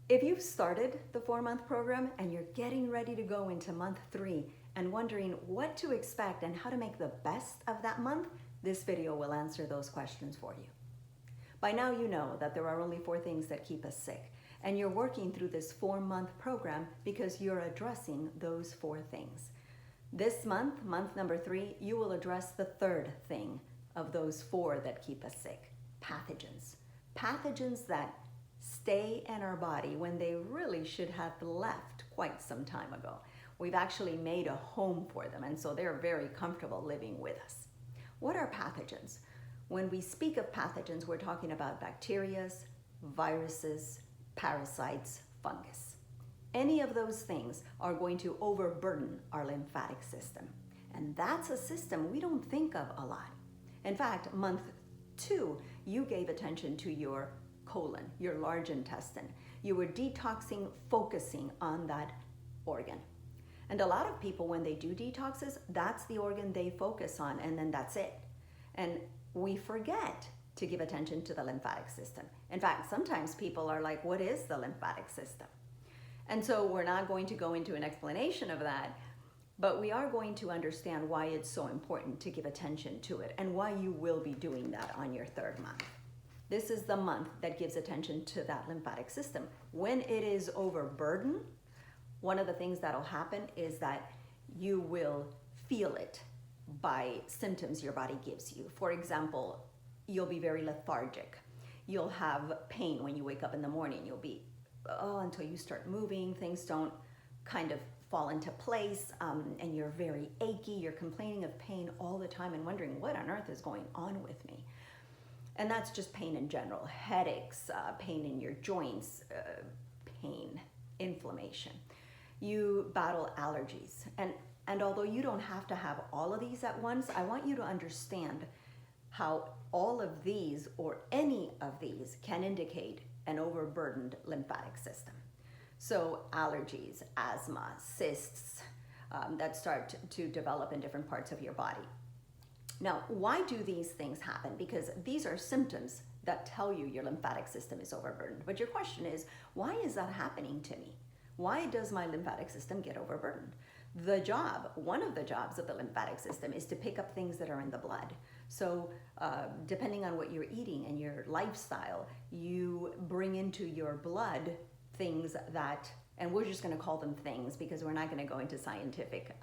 If you've started the 4-month program and you're getting ready to go into month 3 and wondering what to expect and how to make the best of that month, this video will answer those questions for you. By now you know that there are only 4 things that keep us sick, and you're working through this 4-month program because you're addressing those 4 things. This month, month number 3, you will address the 3rd thing of those 4 that keep us sick: pathogens. Pathogens that stay in our body when they really should have left quite some time ago. We've actually made a home for them, and so they're very comfortable living with us. What are pathogens? When we speak of pathogens, we're talking about bacteria, viruses, parasites, fungus. Any of those things are going to overburden our lymphatic system, and that's a system we don't think of a lot. In fact, month 2, you gave attention to your colon, your large intestine. You were detoxing, focusing on that organ. And a lot of people, when they do detoxes, that's the organ they focus on, and then that's it. And we forget to give attention to the lymphatic system. In fact, sometimes people are like, what is the lymphatic system? And so we're not going to go into an explanation of that, but we are going to understand why it's so important to give attention to it and why you will be doing that on your 3rd month. This is the month that gives attention to that lymphatic system. When it is overburdened, one of the things that'll happen is that you will feel it by symptoms your body gives you. For example, you'll be very lethargic. You'll have pain when you wake up in the morning. You'll be, until you start moving, things don't kind of fall into place, and you're very achy. You're complaining of pain all the time and wondering what on earth is going on with me. And that's just pain in general: headaches, pain in your joints, pain, inflammation. You battle allergies. And although you don't have to have all of these at once, I want you to understand how all of these or any of these can indicate an overburdened lymphatic system. So allergies, asthma, cysts that start to develop in different parts of your body. Now, why do these things happen? Because these are symptoms that tell you your lymphatic system is overburdened. But your question is, why is that happening to me? Why does my lymphatic system get overburdened? One of the jobs of the lymphatic system is to pick up things that are in the blood. So depending on what you're eating and your lifestyle, you bring into your blood things that, and we're just going to call them things because we're not going to go into scientific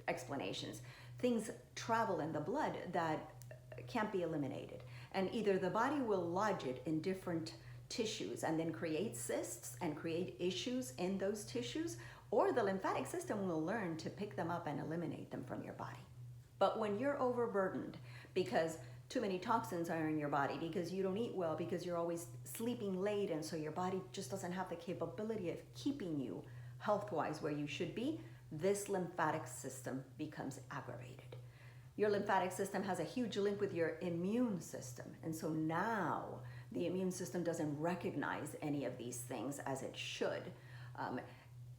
explanations. Things travel in the blood that can't be eliminated. And either the body will lodge it in different tissues and then create cysts and create issues in those tissues, or the lymphatic system will learn to pick them up and eliminate them from your body. But when you're overburdened because too many toxins are in your body, because you don't eat well, because you're always sleeping late, and so your body just doesn't have the capability of keeping you health-wise where you should be, this lymphatic system becomes aggravated. Your lymphatic system has a huge link with your immune system, and so now the immune system doesn't recognize any of these things as it should,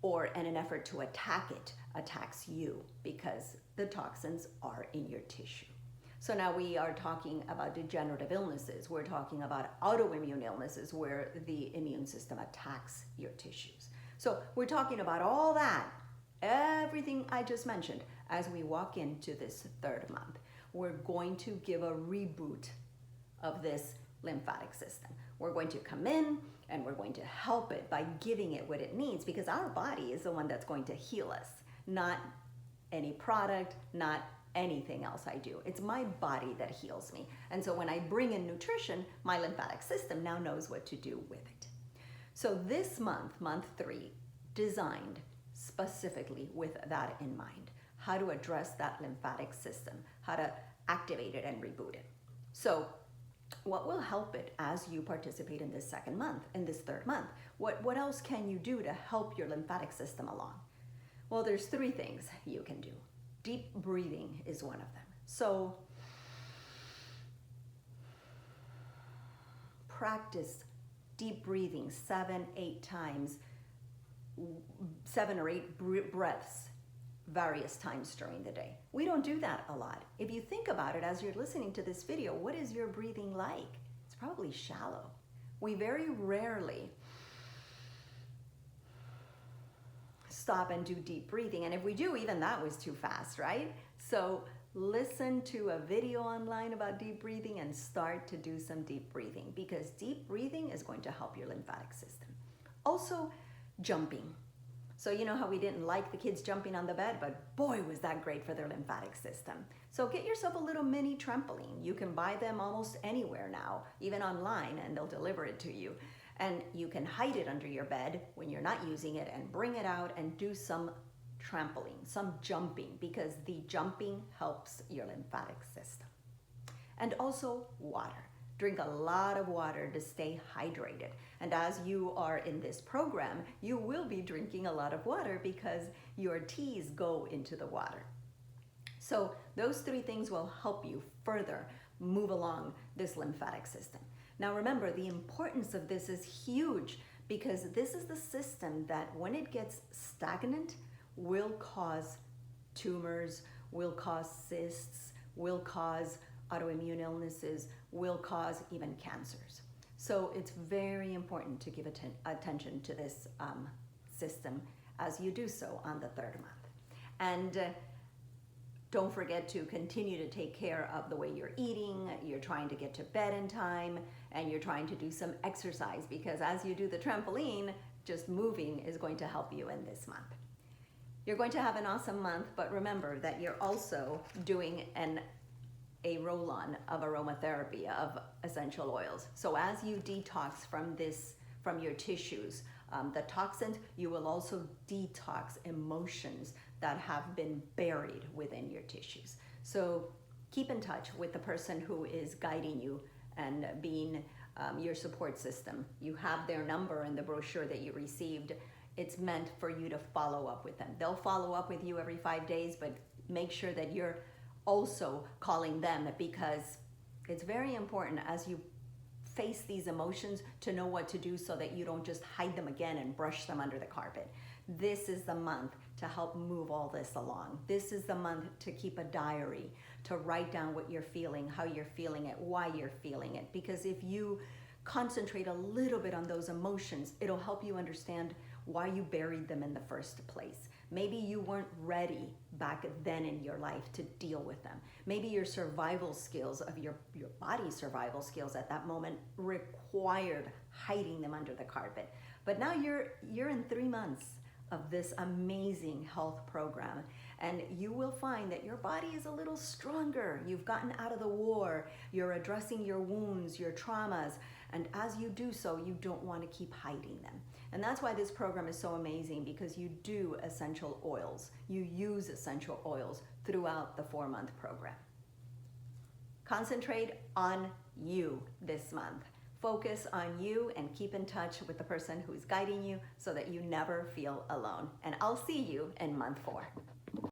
or in an effort to attack it, attacks you because the toxins are in your tissue. So now we are talking about degenerative illnesses. We're talking about autoimmune illnesses where the immune system attacks your tissues. So we're talking about all that, everything I just mentioned, as we walk into this 3rd month. We're going to give a reboot of this lymphatic system. We're going to come in and we're going to help it by giving it what it needs, because our body is the one that's going to heal us, not any product, not anything else I do. It's my body that heals me. And so when I bring in nutrition, my lymphatic system now knows what to do with it. So this month, month 3, designed specifically with that in mind: how to address that lymphatic system, how to activate it and reboot it. So what will help it as you participate in this 2nd month, in this 3rd month? What else can you do to help your lymphatic system along? Well, there's 3 things you can do. Deep breathing is one of them. So practice deep breathing 7-8 times, 7 or 8 breaths various times during the day. We don't do that a lot. If you think about it as you're listening to this video, what is your breathing like? It's probably shallow. We very rarely stop and do deep breathing. And if we do, even that was too fast, right? So listen to a video online about deep breathing and start to do some deep breathing, because deep breathing is going to help your lymphatic system. Also, jumping. So you know how we didn't like the kids jumping on the bed, but boy, was that great for their lymphatic system. So get yourself a little mini trampoline. You can buy them almost anywhere now, even online, and they'll deliver it to you. And you can hide it under your bed when you're not using it and bring it out and do some trampoline, some jumping, because the jumping helps your lymphatic system. And also water. Drink a lot of water to stay hydrated. And as you are in this program, you will be drinking a lot of water because your teas go into the water. So those three things will help you further move along this lymphatic system. Now remember, the importance of this is huge, because this is the system that when it gets stagnant will cause tumors, will cause cysts, will cause autoimmune illnesses, will cause even cancers. So it's very important to give attention to this system as you do so on the third month. And don't forget to continue to take care of the way you're eating, you're trying to get to bed in time, and you're trying to do some exercise, because as you do the trampoline, just moving is going to help you in this month. You're going to have an awesome month, but remember that you're also doing a roll-on of aromatherapy, of essential oils. So as you detox from your tissues, the toxins, you will also detox emotions that have been buried within your tissues. So keep in touch with the person who is guiding you and being your support system. You have their number in the brochure that you received. It's meant for you to follow up with them. They'll follow up with you every 5 days, but make sure that you're also calling them, because it's very important as you face these emotions to know what to do so that you don't just hide them again and brush them under the carpet. This is the month to help move all this along. This is the month to keep a diary, to write down what you're feeling, how you're feeling it, why you're feeling it. Because if you concentrate a little bit on those emotions, it'll help you understand why you buried them in the first place. Maybe you weren't ready back then in your life to deal with them. Maybe your survival skills of your body's survival skills at that moment required hiding them under the carpet. But now you're in 3 months of this amazing health program, and you will find that your body is a little stronger. You've gotten out of the war, you're addressing your wounds, your traumas, and as you do so, you don't want to keep hiding them. And that's why this program is so amazing, because you do essential oils. You use essential oils throughout the 4-month program. Concentrate on you this month. Focus on you and keep in touch with the person who's guiding you so that you never feel alone. And I'll see you in month 4.